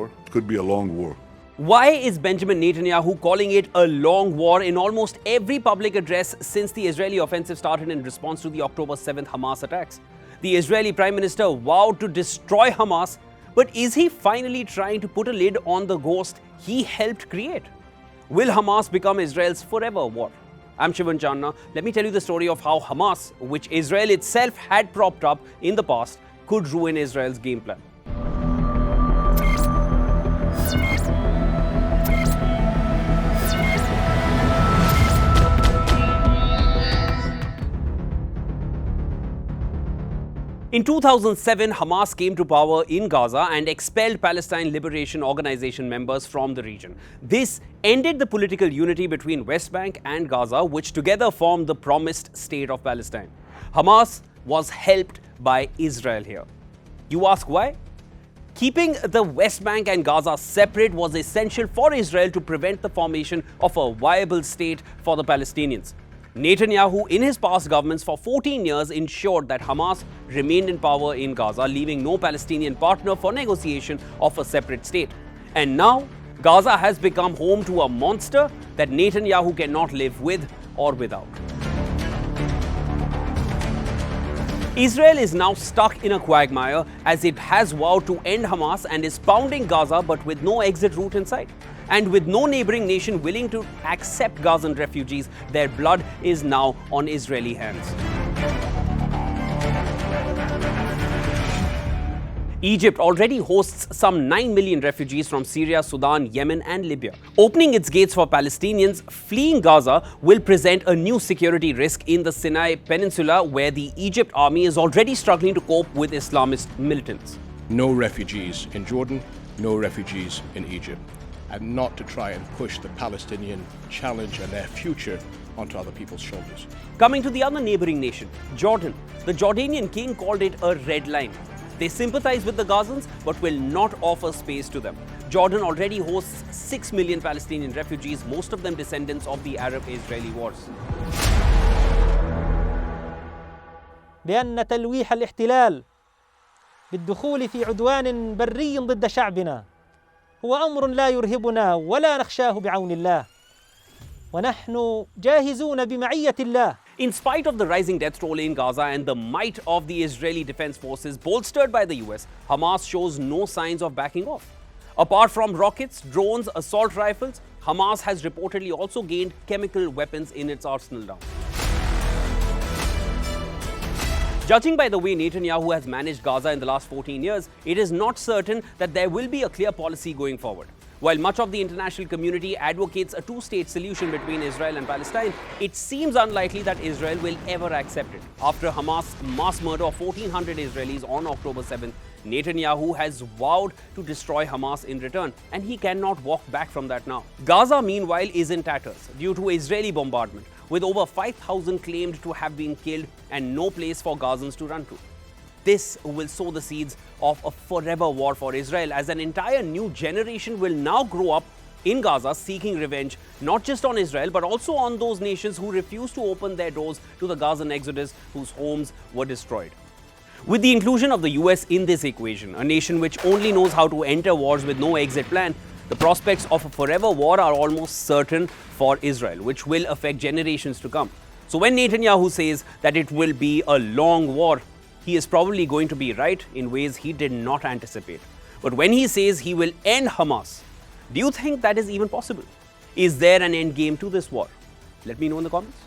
war. It could be a long war. Why is Benjamin Netanyahu calling it a long war in almost every public address since the Israeli offensive started in response to the October 7th Hamas attacks? The Israeli Prime Minister vowed to destroy Hamas, but is he finally trying to put a lid on the ghost he helped create? Will Hamas become Israel's forever war? I'm Shivan Channa. Let me tell you the story of how Hamas, which Israel itself had propped up in the past, could ruin Israel's game plan. In 2007, Hamas came to power in Gaza and expelled Palestine Liberation Organization members from the region. This ended the political unity between West Bank and Gaza, which together formed the promised state of Palestine. Hamas was helped by Israel here. You ask why? Keeping the West Bank and Gaza separate was essential for Israel to prevent the formation of a viable state for the Palestinians. Netanyahu, in his past governments for 14 years, ensured that Hamas remained in power in Gaza, leaving no Palestinian partner for negotiation of a separate state. And now, Gaza has become home to a monster that Netanyahu cannot live with or without. Israel is now stuck in a quagmire as it has vowed to end Hamas and is pounding Gaza, but with no exit route in sight. And with no neighboring nation willing to accept Gazan refugees, their blood is now on Israeli hands. Egypt already hosts some 9 million refugees from Syria, Sudan, Yemen and Libya. Opening its gates for Palestinians fleeing Gaza will present a new security risk in the Sinai Peninsula, where the Egypt army is already struggling to cope with Islamist militants. No refugees in Jordan, no refugees in Egypt. And not to try and push the Palestinian challenge and their future onto other people's shoulders. Coming to the other neighboring nation, Jordan. The Jordanian king called it a red line. They sympathize with the Gazans but will not offer space to them. Jordan already hosts 6 million Palestinian refugees, most of them descendants of the Arab-Israeli wars. بأن تلويح الاحتلال بالدخول في عدوان بري ضد شعبنا هو أمر لا يرهبنا ولا نخشاه بعون الله ونحن جاهزون بمعية الله. In spite of the rising death toll in Gaza and the might of the Israeli Defense Forces bolstered by the US, Hamas shows no signs of backing off. Apart from rockets, drones, assault rifles, Hamas has reportedly also gained chemical weapons in its arsenal now. Judging by the way Netanyahu has managed Gaza in the last 14 years, it is not certain that there will be a clear policy going forward. While much of the international community advocates a two-state solution between Israel and Palestine, it seems unlikely that Israel will ever accept it. After Hamas' mass murder of 1,400 Israelis on October 7th, Netanyahu has vowed to destroy Hamas in return, and he cannot walk back from that now. Gaza, meanwhile, is in tatters due to Israeli bombardment, with over 5,000 claimed to have been killed and no place for Gazans to run to. This will sow the seeds of a forever war for Israel, as an entire new generation will now grow up in Gaza seeking revenge, not just on Israel, but also on those nations who refused to open their doors to the Gazan exodus, whose homes were destroyed. With the inclusion of the US in this equation, a nation which only knows how to enter wars with no exit plan, the prospects of a forever war are almost certain for Israel, which will affect generations to come. So when Netanyahu says that it will be a long war, he is probably going to be right in ways he did not anticipate. But when he says he will end Hamas, do you think that is even possible? Is there an end game to this war? Let me know in the comments.